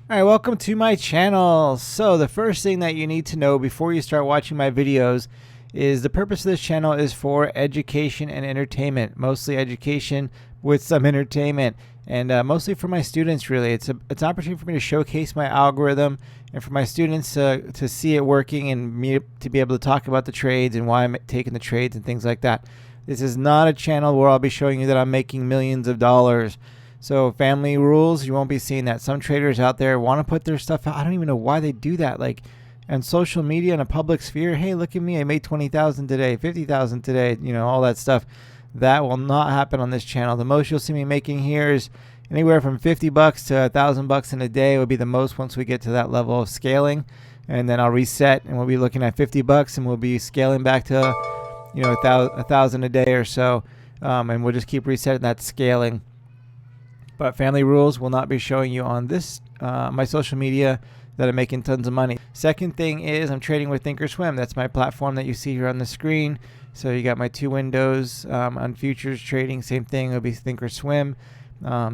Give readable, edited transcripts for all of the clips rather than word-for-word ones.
All right, welcome to my channel. So the first thing that you need to know before you start watching my videos is the purpose of this channel is for education and entertainment, mostly education with some entertainment, and mostly for my students. Really, it's an opportunity for me to showcase my algorithm and for my students to see it working and me to be able to talk about the trades and why I'm taking the trades and things like that. This is not a channel where I'll be showing you that I'm making millions of dollars. So family rules, you won't be seeing that. Some traders out there want to put their stuff out. I don't even know why they do that. Like on social media in a public sphere, hey, look at me, I made 20,000 today, 50,000 today, all that stuff. That will not happen on this channel. The most you'll see me making here is anywhere from 50 bucks to $1,000 in a day would be the most once we get to that level of scaling. And then I'll reset and we'll be looking at 50 bucks and we'll be scaling back to, a thousand a day or so. And we'll just keep resetting that scaling. But family rules will not be showing you on this my social media that I'm making tons of money. Second thing is I'm trading with Thinkorswim. That's my platform that you see here on the screen. So you got my two windows on futures trading. Same thing, it'll be Thinkorswim.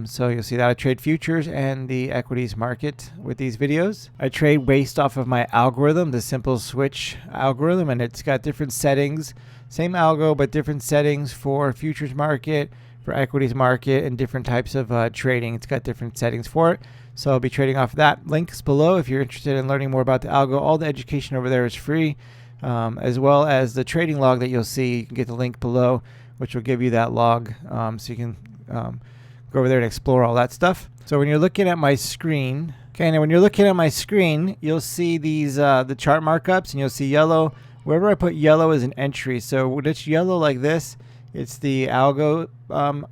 So you'll see that I trade futures and the equities market with these videos. I trade based off of my algorithm, the simple switch algorithm, and it's got different settings. Same algo, but different settings for futures market, for equities market, and different types of trading. It's got different settings for it. So I'll be trading off of that. Links below if you're interested in learning more about the algo. All the education over there is free, as well as the trading log that you'll see. You can get the link below, which will give you that log, so you can go over there and explore all that stuff. So when you're looking at my screen, okay, now when you're looking at my screen, you'll see these the chart markups, and you'll see yellow. Wherever I put yellow is an entry. So when it's yellow like this, it's the algo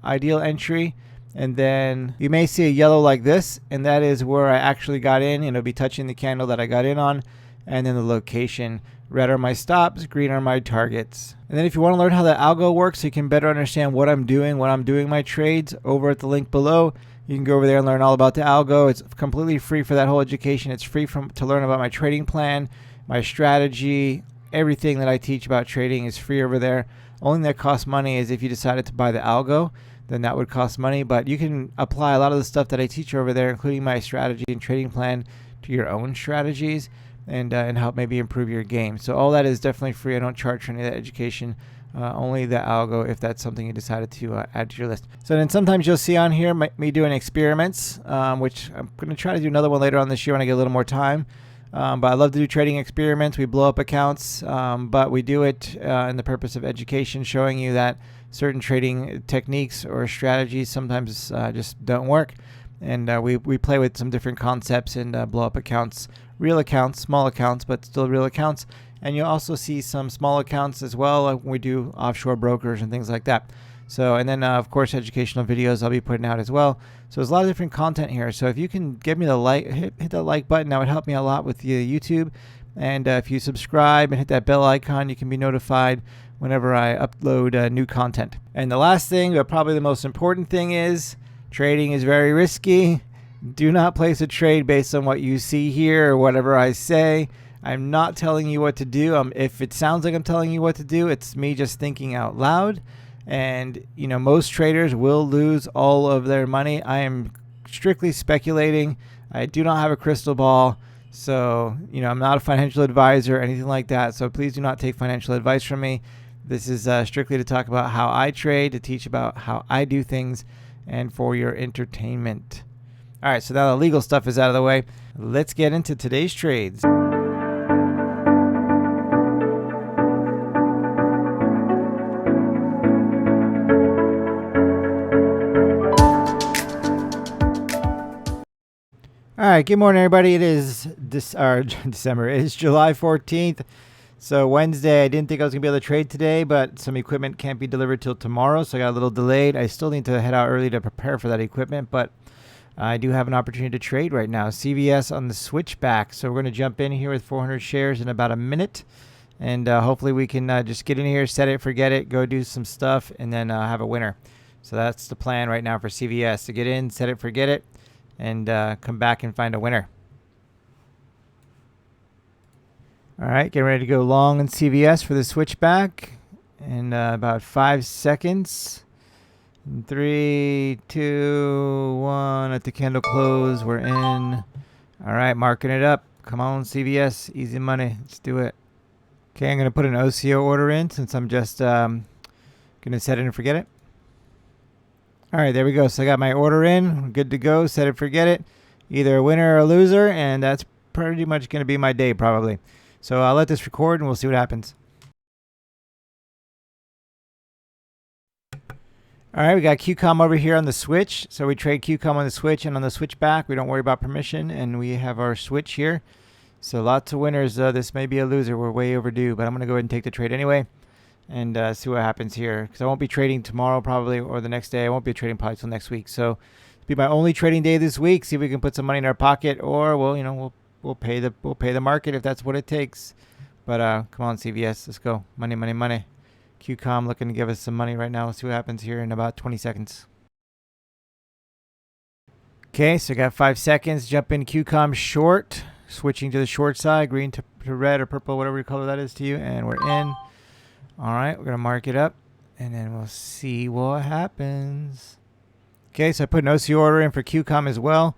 ideal entry. And then you may see a yellow like this, and that is where I actually got in, and it'll be touching the candle that I got in on. And then the location. Red are my stops, green are my targets. And then if you want to learn how the algo works so you can better understand what I'm doing when I'm doing my trades, over at the link below, you can go over there and learn all about the algo. It's completely free for that whole education. It's free to learn about my trading plan, my strategy, everything that I teach about trading is free over there. Only thing that costs money is if you decided to buy the algo, then that would cost money. But you can apply a lot of the stuff that I teach over there, including my strategy and trading plan, to your own strategies and help maybe improve your game. So all that is definitely free. I don't charge for any of that education. Only the algo if that's something you decided to add to your list. So then sometimes you'll see on here me doing experiments, which I'm going to try to do another one later on this year when I get a little more time. But I love to do trading experiments. We blow up accounts, but we do it in the purpose of education, showing you that certain trading techniques or strategies sometimes just don't work. And we play with some different concepts and blow up accounts, real accounts, small accounts, but still real accounts. And you'll also see some small accounts as well, like when we do offshore brokers and things like that. So, and then of course, educational videos I'll be putting out as well. So there's a lot of different content here. So if you can give me the like, hit that like button, that would help me a lot with the YouTube. And if you subscribe and hit that bell icon, you can be notified whenever I upload new content. And the last thing, but probably the most important thing, is trading is very risky. Do not place a trade based on what you see here or whatever I say. I'm not telling you what to do. If it sounds like I'm telling you what to do, it's me just thinking out loud. And most traders will lose all of their money. I am strictly speculating. I do not have a crystal ball. So, I'm not a financial advisor or anything like that. So please do not take financial advice from me. This is strictly to talk about how I trade, to teach about how I do things, and for your entertainment. All right, so now the legal stuff is out of the way. Let's get into today's trades. All right, good morning, everybody. It is December. It is July 14th. So Wednesday, I didn't think I was going to be able to trade today, but some equipment can't be delivered till tomorrow, so I got a little delayed. I still need to head out early to prepare for that equipment, but I do have an opportunity to trade right now. CVS on the switchback. So we're going to jump in here with 400 shares in about a minute, and hopefully we can just get in here, set it, forget it, go do some stuff, and then have a winner. So that's the plan right now for CVS, to get in, set it, forget it, and come back and find a winner. All right, getting ready to go long in CVS for the switchback in about 5 seconds. 3, 2, 1. Let the candle close. We're in. All right, marking it up. Come on, CVS, easy money. Let's do it. Okay, I'm going to put an OCO order in since I'm just going to set it and forget it. All right, there we go. So I got my order in. Good to go. Set it, forget it. Either a winner or a loser, and that's pretty much going to be my day probably. So I'll let this record and we'll see what happens. All right, we got QCOM over here on the switch. So we trade QCOM on the switch and on the switch back. We don't worry about permission, and we have our switch here. So lots of winners. This may be a loser. We're way overdue, but I'm going to go ahead and take the trade anyway and see what happens here. Because I won't be trading tomorrow probably or the next day. I won't be trading probably till next week. So it'll be my only trading day this week. See if we can put some money in our pocket, or we'll pay the market if that's what it takes. But come on, CVS, let's go. Money, money, money. QCOM looking to give us some money right now. Let's see what happens here in about 20 seconds. Okay, so I got 5 seconds. Jump in QCOM short. Switching to the short side, green to red or purple, whatever color that is to you. And we're in. All right, we're going to mark it up. And then we'll see what happens. Okay, so I put an OC order in for QCOM as well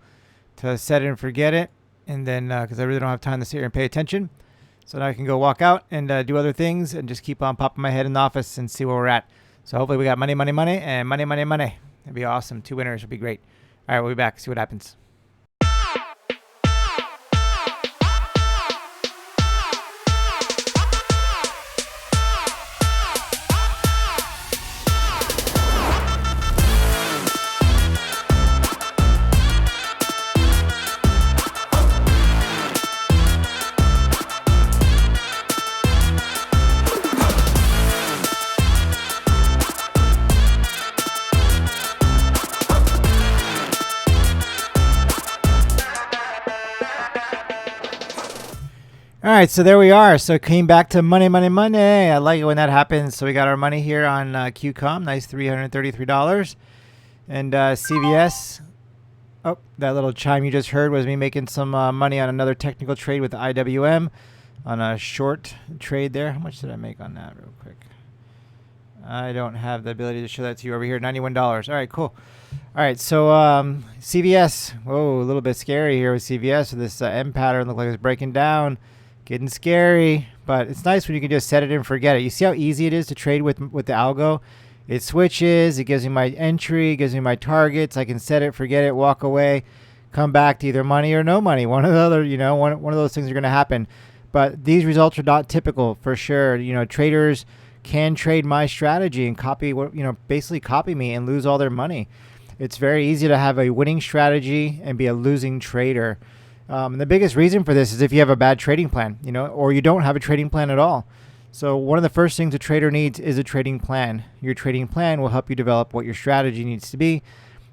to set it and forget it. And then, because I really don't have time to sit here and pay attention. So now I can go walk out and do other things and just keep on popping my head in the office and see where we're at. So hopefully we got money, money, money, and money, money, money. That'd be awesome. 2 winners would be great. All right, we'll be back. See what happens. All right, so there we are. So it came back to money, money, money. I like it when that happens. So we got our money here on QCOM. Nice $333. And CVS. Oh, that little chime you just heard was me making some money on another technical trade with IWM on a short trade there. How much did I make on that real quick? I don't have the ability to show that to you over here. $91. All right, cool. All right, so CVS. Whoa, a little bit scary here with CVS. So this M pattern looked like it's breaking down. Getting scary, but it's nice when you can just set it and forget it. You see how easy it is to trade with the algo? It switches, it gives me my entry, it gives me my targets. I can set it, forget it, walk away, come back to either money or no money. One or the other, one of those things are going to happen. But these results are not typical for sure. Traders can trade my strategy and copy basically copy me and lose all their money. It's very easy to have a winning strategy and be a losing trader. And the biggest reason for this is if you have a bad trading plan, or you don't have a trading plan at all. So one of the first things a trader needs is a trading plan. Your trading plan will help you develop what your strategy needs to be.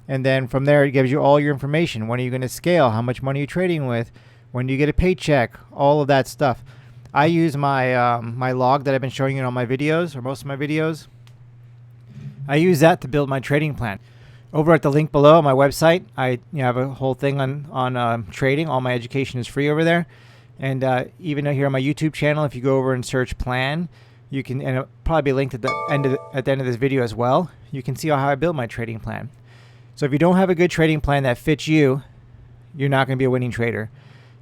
And then from there, it gives you all your information. When are you going to scale? How much money are you trading with? When do you get a paycheck? All of that stuff. I use my my log that I've been showing you in all my videos, or most of my videos. I use that to build my trading plan. Over at the link below on my website, I have a whole thing on trading. All my education is free over there. And even here on my YouTube channel, if you go over and search plan, you can, and it'll probably be linked at the end of this video as well. You can see how I build my trading plan. So if you don't have a good trading plan that fits you, you're not going to be a winning trader.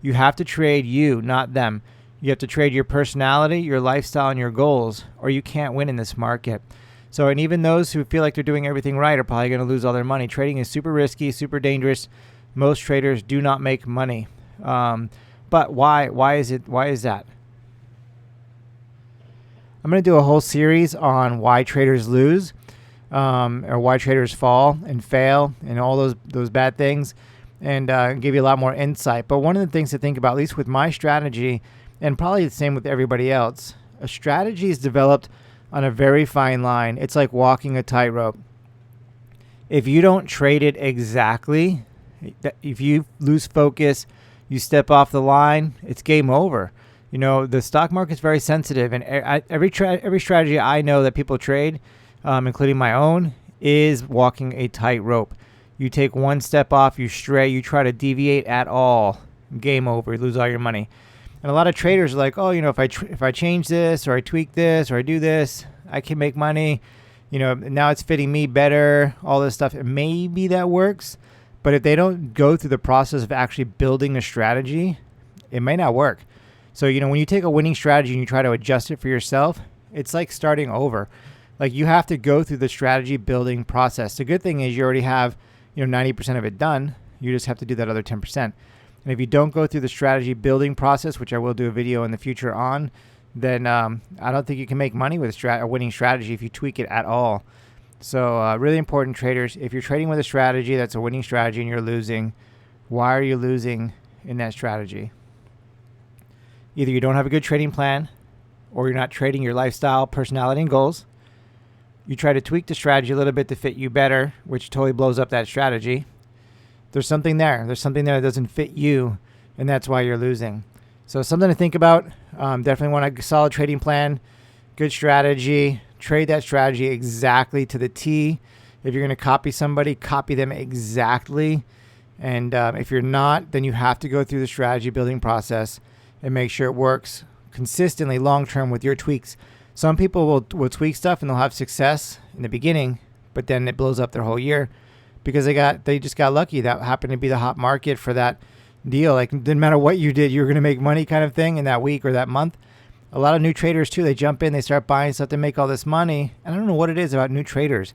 You have to trade you, not them. You have to trade your personality, your lifestyle, and your goals, or you can't win in this market. So, and even those who feel like they're doing everything right are probably going to lose all their money. Trading is super risky, super dangerous. Most traders do not make money. But why? Why is that? I'm going to do a whole series on why traders lose, or why traders fall and fail, and all those bad things, and give you a lot more insight. But one of the things to think about, at least with my strategy, and probably the same with everybody else, a strategy is developed on a very fine line. It's like walking a tightrope. If you don't trade it exactly, if you lose focus, you step off the line, it's game over. The stock market's very sensitive, and every strategy I know that people trade, including my own, is walking a tightrope. You take one step off, you stray, you try to deviate at all, game over. You lose all your money. And a lot of traders are like, oh, if I change this, or I tweak this, or I do this, I can make money. Now it's fitting me better, all this stuff. And maybe that works, But if they don't go through the process of actually building a strategy, it may not work. So, when you take a winning strategy and you try to adjust it for yourself, it's like starting over. Like, you have to go through the strategy building process. The good thing is you already have, 90% of it done. You just have to do that other 10%. And if you don't go through the strategy building process, which I will do a video in the future on, then I don't think you can make money with a winning strategy if you tweak it at all. So really important, traders. If you're trading with a strategy that's a winning strategy and you're losing, why are you losing in that strategy? Either you don't have a good trading plan, or you're not trading your lifestyle, personality, and goals. You try to tweak the strategy a little bit to fit you better, which totally blows up that strategy. There's something there. There's something there that doesn't fit you, and that's why you're losing. So something to think about. Definitely want a solid trading plan, good strategy. Trade that strategy exactly to the T. If you're going to copy somebody, copy them exactly. And if you're not, then you have to go through the strategy building process and make sure it works consistently long-term with your tweaks. Some people will tweak stuff and they'll have success in the beginning, but then it blows up their whole year because they just got lucky. That happened to be the hot market for that deal. Like, didn't matter what you did, you were going to make money kind of thing in that week or that month. A lot of new traders too, they jump in, they start buying stuff to make all this money. And I don't know what it is about new traders,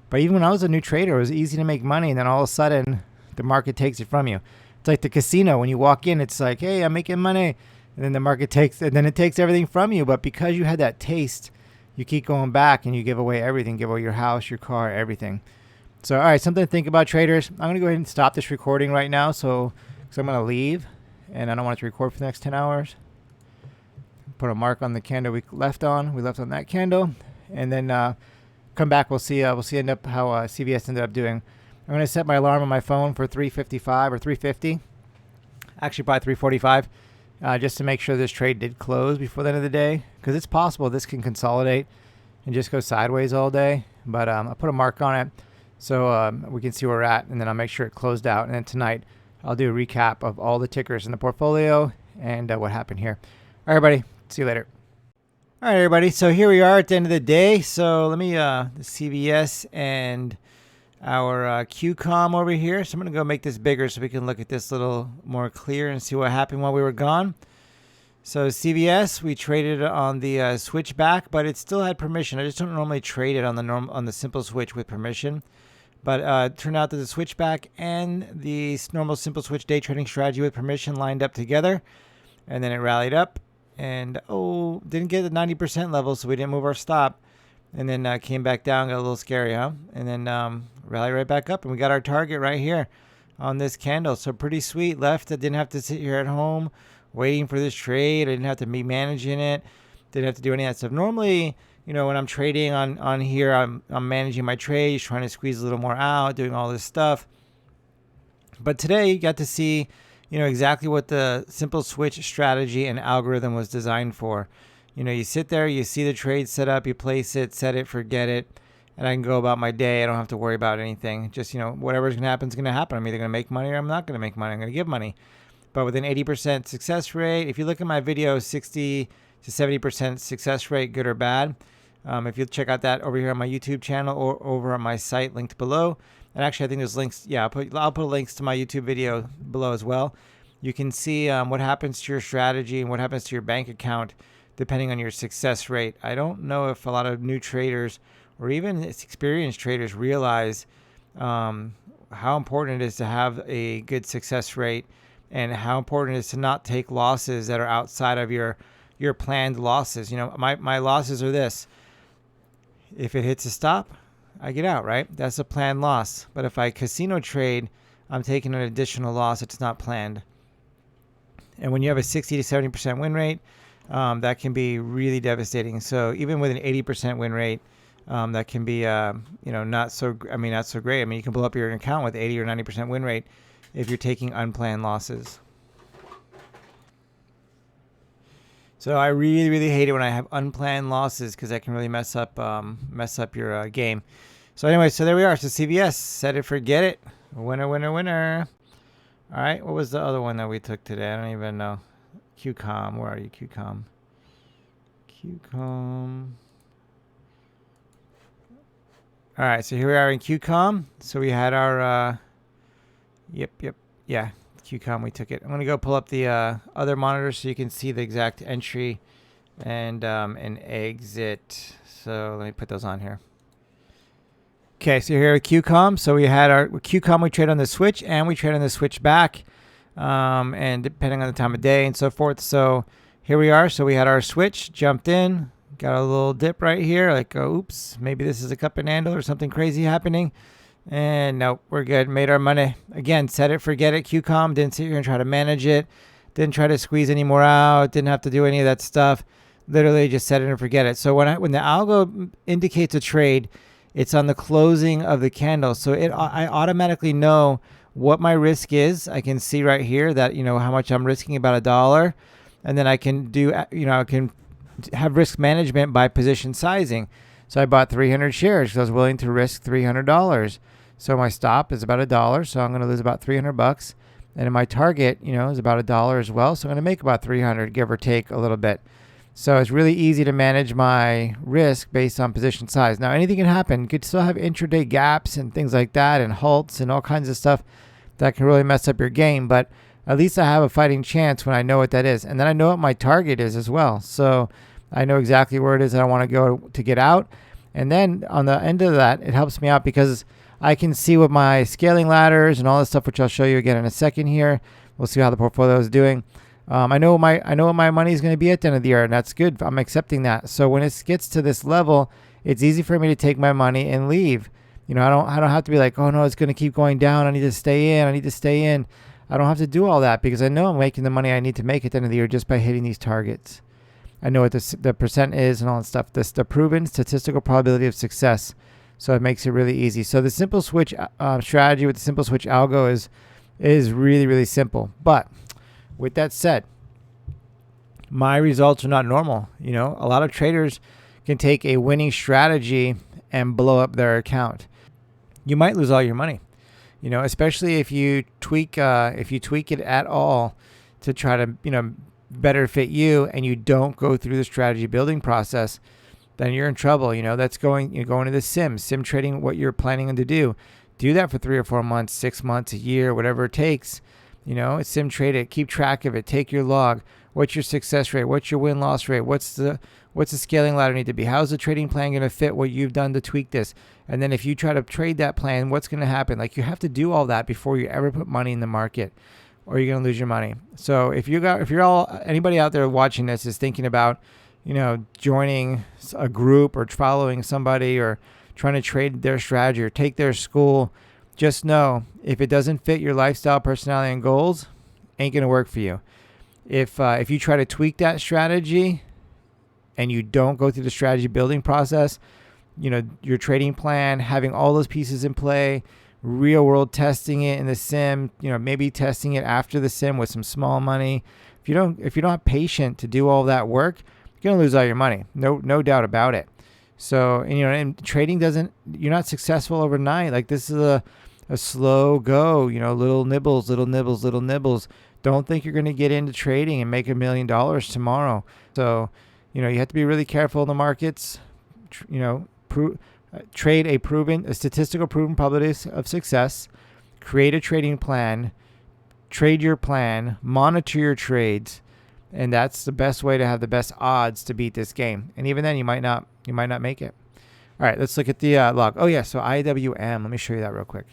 but even when I was a new trader, it was easy to make money. And then all of a sudden the market takes it from you. It's like the casino. When you walk in, it's like, hey, I'm making money. And then the market takes everything from you. But because you had that taste, you keep going back and you give away everything, give away your house, your car, everything. So, all right, something to think about, traders. I'm going to go ahead and stop this recording right now. So I'm going to leave and I don't want it to record for the next 10 hours. Put a mark on the candle we left on. We left on that candle, and then come back. We'll see how CVS ended up doing. I'm gonna set my alarm on my phone for 3:55 or 3:50. Actually, probably 3:45, just to make sure this trade did close before the end of the day, because it's possible this can consolidate and just go sideways all day. But I'll put a mark on it so we can see where we're at, and then I'll make sure it closed out. And then tonight I'll do a recap of all the tickers in the portfolio and what happened here. All right, everybody. See you later. All right, everybody. So here we are at the end of the day. So let me the CVS and our QCOM over here. So I'm going to go make this bigger so we can look at this a little more clear and see what happened while we were gone. So CVS, we traded on the switchback, but it still had permission. I just don't normally trade it on the simple switch with permission. But it turned out that the switchback and the normal simple switch day trading strategy with permission lined up together, and then it rallied up. And didn't get the 90% level, so we didn't move our stop. And then came back down, got a little scary, huh? And then rallied right back up, and we got our target right here on this candle. So pretty sweet. Left. I didn't have to sit here at home waiting for this trade. I didn't have to be managing it. Didn't have to do any of that stuff. Normally, when I'm trading on here, I'm managing my trades, trying to squeeze a little more out, doing all this stuff. But today, you got to see exactly what the simple switch strategy and algorithm was designed for. You sit there, you see the trade set up, you place it, set it, forget it, and I can go about my day. I don't have to worry about anything. Just, whatever's going to happen is going to happen. I'm either going to make money or I'm not going to make money. I'm going to give money. But with an 80% success rate, if you look at my video, 60 to 70% success rate, good or bad. If you check out that over here on my YouTube channel or over on my site linked below. And actually, I think there's links. Yeah, I'll put links to my YouTube video below as well. You can see what happens to your strategy and what happens to your bank account depending on your success rate. I don't know if a lot of new traders or even experienced traders realize how important it is to have a good success rate and how important it is to not take losses that are outside of your planned losses. My losses are this. If it hits a stop, I get out, right? That's a planned loss. But if I casino trade, I'm taking an additional loss. It's not planned. And when you have a 60 to 70% win rate, that can be really devastating. So even with an 80% win rate, that can be, not so great. I mean, you can blow up your account with 80 or 90% win rate if you're taking unplanned losses. So I really, really hate it when I have unplanned losses because that can really mess up your game. So anyway, so there we are. So CVS, set it, forget it. Winner, winner, winner. All right, what was the other one that we took today? I don't even know. QCOM, where are you, QCOM? QCOM. All right, so here we are in QCOM. So we had our, Yep. Yeah, QCOM, we took it. I'm going to go pull up the other monitor so you can see the exact entry and an exit. So let me put those on here. Okay, so here at QCOM. So we had our QCOM, we trade on the switch, and we trade on the switch back, and depending on the time of day and so forth. So here we are. So we had our switch, jumped in, got a little dip right here, like, oops, maybe this is a cup and handle or something crazy happening. And nope, we're good. Made our money. Again, set it, forget it. QCOM, didn't sit here and try to manage it. Didn't try to squeeze any more out. Didn't have to do any of that stuff. Literally just set it and forget it. So when the algo indicates a trade, it's on the closing of the candle. So I automatically know what my risk is. I can see right here that, how much I'm risking, about $1. And then I can do, I can have risk management by position sizing. So I bought 300 shares because I was willing to risk $300. So my stop is about $1. So I'm going to lose about $300. And then my target, is about $1 as well. So I'm going to make about 300, give or take a little bit. So it's really easy to manage my risk based on position size. Now, anything can happen. You could still have intraday gaps and things like that, and halts and all kinds of stuff that can really mess up your game. But at least I have a fighting chance when I know what that is. And then I know what my target is as well. So I know exactly where it is that I want to go to get out. And then on the end of that, it helps me out because I can see what my scaling ladders and all this stuff, which I'll show you again in a second here. We'll see how the portfolio is doing. I know what my money is going to be at the end of the year, and that's good. I'm accepting that. So when it gets to this level, it's easy for me to take my money and leave. I don't have to be like, oh no, it's going to keep going down. I need to stay in. I don't have to do all that because I know I'm making the money I need to make at the end of the year just by hitting these targets. I know what the percent is and all that stuff. The proven statistical probability of success. So it makes it really easy. So the simple switch strategy with the simple switch algo is really, really simple. But with that said, my results are not normal. A lot of traders can take a winning strategy and blow up their account. You might lose all your money, especially if you tweak it at all to try to, better fit you, and you don't go through the strategy building process, then you're in trouble. That's going to the sim trading, what you're planning to do. Do that for 3 or 4 months, 6 months, a year, whatever it takes. Sim trade it, keep track of it, take your log. What's your success rate? What's your win-loss rate? What's the scaling ladder need to be? How's the trading plan going to fit what you've done to tweak this? And then if you try to trade that plan, what's going to happen? Like, you have to do all that before you ever put money in the market, or you're going to lose your money. So if anybody out there watching this is thinking about, joining a group or following somebody or trying to trade their strategy or take their school, just know if it doesn't fit your lifestyle, personality, and goals, ain't going to work for you. If you try to tweak that strategy and you don't go through the strategy building process, your trading plan, having all those pieces in play, real world testing it in the sim, maybe testing it after the sim with some small money. If you don't have patience to do all that work, you're going to lose all your money. No doubt about it. So, and trading you're not successful overnight. Like, this is a slow go, little nibbles. Don't think you're going to get into trading and make $1 million tomorrow. So, you have to be really careful in the markets. Trade a statistical proven probability of success. Create a trading plan. Trade your plan. Monitor your trades, and that's the best way to have the best odds to beat this game. And even then, you might not make it. All right, let's look at the log. Oh yeah, so IWM. Let me show you that real quick.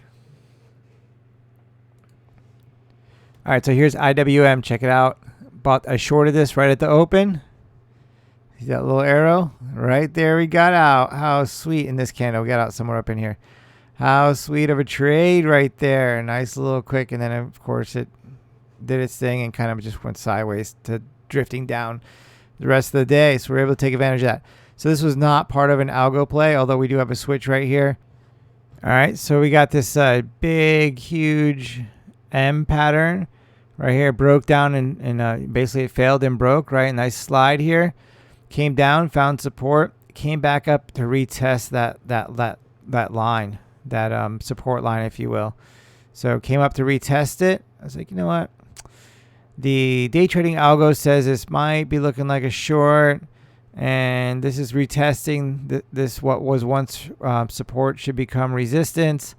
All right, so here's IWM. Check it out. I shorted this right at the open. See that little arrow? Right there, we got out. How sweet in this candle. We got out somewhere up in here. How sweet of a trade right there. Nice little quick. And then, of course, it did its thing and kind of just went sideways to drifting down the rest of the day. So we're able to take advantage of that. So this was not part of an algo play, although we do have a switch right here. All right, so we got this big, huge M pattern right here. Broke down and basically it failed and broke, right? Nice slide here. Came down, found support, came back up to retest that line, that support line, if you will. So came up to retest it. I was like, you know what? The day trading algo says this might be looking like a short, and this is retesting this what was once support should become resistance.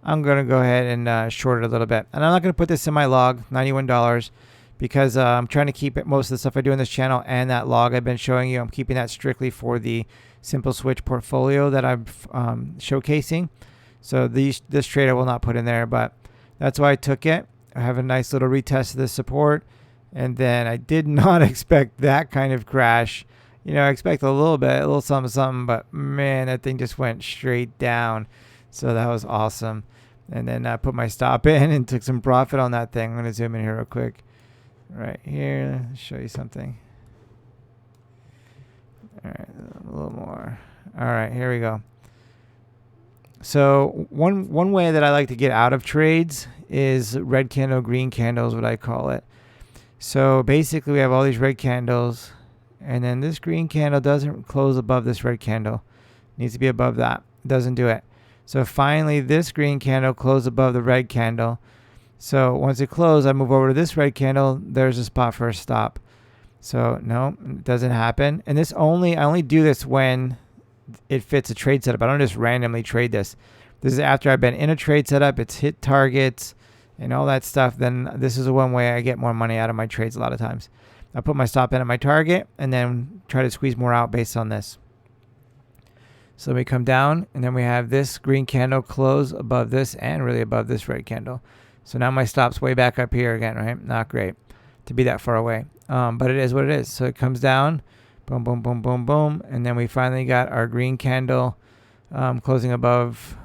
I'm going to go ahead and short it a little bit. And I'm not going to put this in my log, $91, because I'm trying to keep it, most of the stuff I do in this channel and that log I've been showing you, I'm keeping that strictly for the Simple Switch portfolio that I'm showcasing. So this trade I will not put in there, but that's why I took it. I have a nice little retest of this support. And then I did not expect that kind of crash. You know, I expect a little something, something, but man, that thing just went straight down. So that was awesome. And then I put my stop in and took some profit on that thing. I'm going to zoom in here real quick. Right here, show you something. All right, a little more. All right, here we go. So one way that I like to get out of trades is red candle, green candle is what I call it. So basically we have all these red candles, and then this green candle doesn't close above this red candle. It needs to be above that. It doesn't do it. So finally this green candle closed above the red candle. So once it closed, I move over to this red candle. There's a spot for a stop. So no, it doesn't happen. And I only do this when it fits a trade setup. I don't just randomly trade this. This is after I've been in a trade setup. It's hit targets and all that stuff. Then this is the one way I get more money out of my trades a lot of times. I put my stop in at my target and then try to squeeze more out based on this. So we come down and then we have this green candle close above this and really above this red candle. So now my stop's way back up here again, right? Not great to be that far away. But it is what it is. So it comes down, boom, boom, boom, boom, boom. And then we finally got our green candle closing above,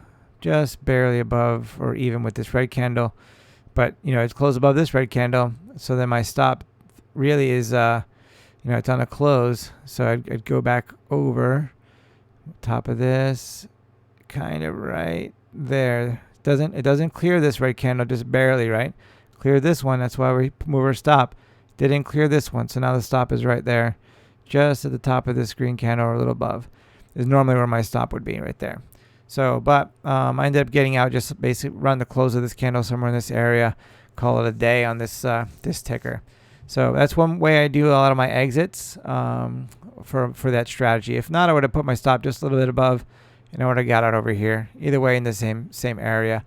just barely above or even with this red candle. But, you know, it's closed above this red candle. So then my stop really is, you know, it's on a close. So I'd go back over top of this, kind of right there. It doesn't clear this red candle, just barely, right? Clear this one. That's why we move our stop. Didn't clear this one. So now the stop is right there, just at the top of this green candle or a little above. Is normally where my stop would be, right there. So, but I ended up getting out, just basically run the close of this candle somewhere in this area, call it a day on this this ticker. So that's one way I do a lot of my exits for that strategy. If not, I would have put my stop just a little bit above, and I would have got out over here. Either way, in the same area.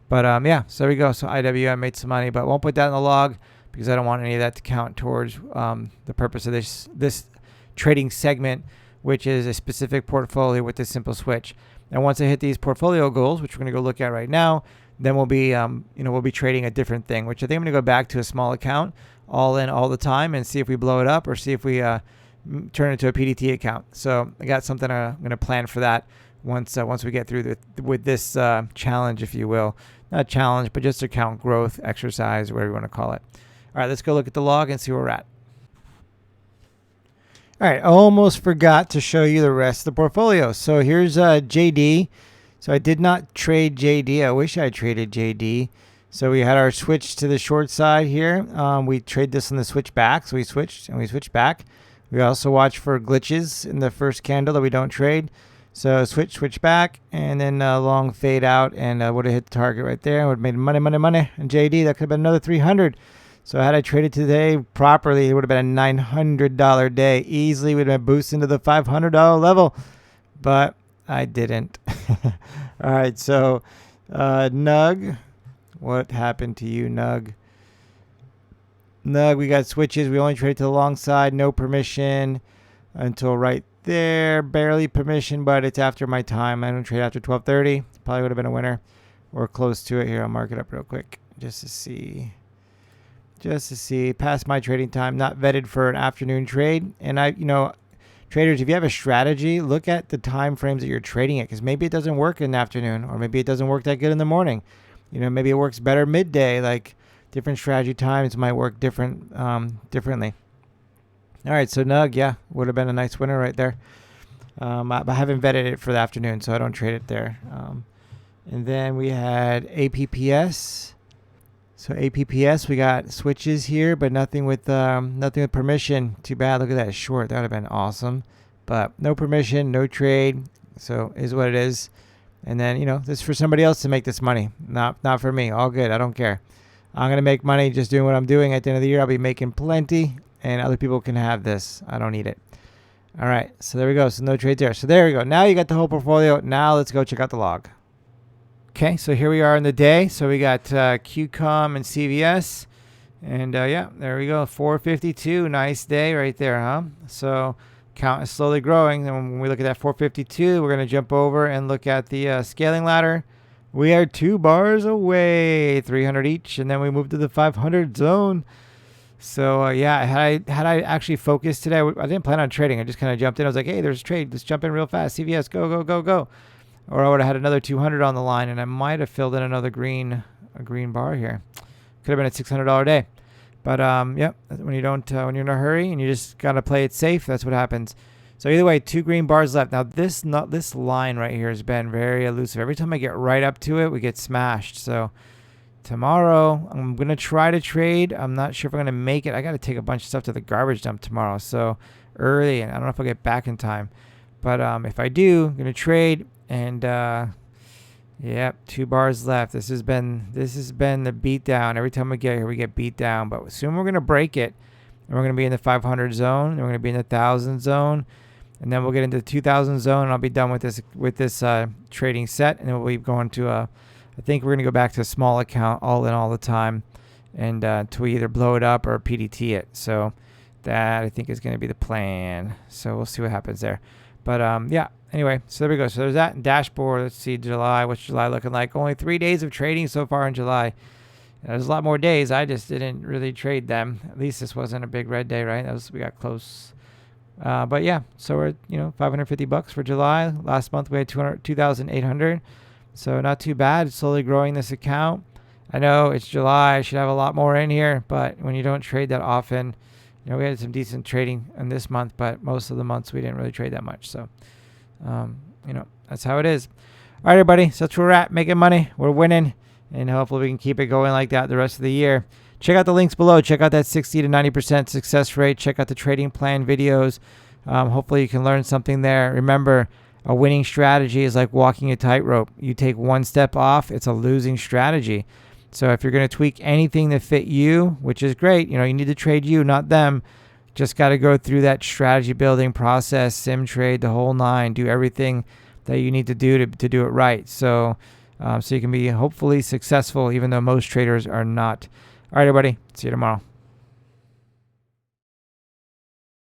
But yeah, so there we go. So IWM made some money, but won't put that in the log because I don't want any of that to count towards the purpose of this trading segment, which is a specific portfolio with this Simple Switch. And once I hit these portfolio goals, which we're going to go look at right now, then we'll be we'll be trading a different thing, which I think I'm going to go back to a small account, all in all the time, and see if we blow it up or see if we turn it into a PDT account. So I got something I'm going to plan for that once we get through with this challenge, if you will. Not challenge, but just account growth exercise, whatever you want to call it. All right, let's go look at the log and see where we're at. All right, almost forgot to show you the rest of the portfolio. So here's JD. So I did not trade JD. I wish I traded JD. So we had our switch to the short side here. We trade this on the switch back. So we switched and we switched back. We also watch for glitches in the first candle that we don't trade. So switch back, and then long fade out, and would have hit the target right there. Would have made money. And JD, that could have been another 300. So had I traded today properly, it would have been a $900 day. Easily would have been boosted into the $500 level, but I didn't. All right, so Nug, what happened to you, Nug? Nug, we got switches. We only traded to the long side, no permission until right there. Barely permission, but it's after my time. I don't trade after 12:30. Probably would have been a winner or close to it. Here, I'll mark it up real quick just to see. Past my trading time, not vetted for an afternoon trade. And traders, if you have a strategy, look at the time frames that you're trading it, because maybe it doesn't work in the afternoon, or maybe it doesnn't work that good in the morning. Maybe it works better midday. Like different strategy times might work differently. All right, so Nug, yeah, would have been a nice winner right there. I haven't vetted it for the afternoon, so I don't trade it there. And then we had APPS. So APPS, we got switches here, but nothing with permission. Too bad. Look at that short. That would have been awesome. But no permission, no trade. So is what it is. And then, this is for somebody else to make this money. Not for me. All good. I don't care. I'm going to make money just doing what I'm doing. At the end of the year, I'll be making plenty, and other people can have this. I don't need it. All right. So there we go. So no trades there. So there we go. Now you got the whole portfolio. Now let's go check out the log. Okay, so here we are in the day. So we got QCOM and CVS. And yeah, there we go. 452. Nice day right there, huh? So count is slowly growing. And when we look at that 452, we're going to jump over and look at the scaling ladder. We are 2 bars away, 300 each. And then we move to the 500 zone. So yeah, had I actually focused today, I didn't plan on trading. I just kind of jumped in. I was like, hey, there's a trade. Let's jump in real fast. CVS, go, go, go, go. Or I would have had another 200 on the line, and I might have filled in another green bar here. Could have been a $600 day. But yep, when you don't, when you're in a hurry and you just gotta play it safe, that's what happens. So either way, 2 green bars left. Now this line right here has been very elusive. Every time I get right up to it, we get smashed. So tomorrow, I'm going to try to trade. I'm not sure if I'm going to make it. I got to take a bunch of stuff to the garbage dump tomorrow. So early, and I don't know if I'll get back in time. But if I do, I'm going to trade. And, yep, 2 bars left. This has been the beat down. Every time we get here, we get beat down. But soon we're going to break it. And we're going to be in the 500 zone. And we're going to be in the 1,000 zone. And then we'll get into the 2,000 zone. And I'll be done with this trading set. And then we'll be going to I think we're going to go back to a small account all in all the time and until we either blow it up or PDT it. So that I think is going to be the plan. So we'll see what happens there. But yeah, anyway, so there we go. So there's that dashboard. Let's see July. What's July looking like? Only 3 days of trading so far in July. There's a lot more days. I just didn't really trade them. At least this wasn't a big red day, right? We got close. But yeah, so we're $550 for July. Last month we had 2,800. So not too bad. It's slowly growing this account. I know it's July. I should have a lot more in here, but when you don't trade that often, we had some decent trading in this month, but most of the months we didn't really trade that much. So, that's how it is. All right, everybody. So that's where we're at, making money. We're winning, and hopefully we can keep it going like that the rest of the year. Check out the links below. Check out that 60 to 90% success rate. Check out the trading plan videos. Hopefully you can learn something there. Remember, a winning strategy is like walking a tightrope. You take one step off, it's a losing strategy. So if you're going to tweak anything to fit you, which is great, you need to trade you, not them. Just got to go through that strategy building process, sim trade, the whole 9, do everything that you need to do to do it right. So you can be hopefully successful, even though most traders are not. All right, everybody. See you tomorrow.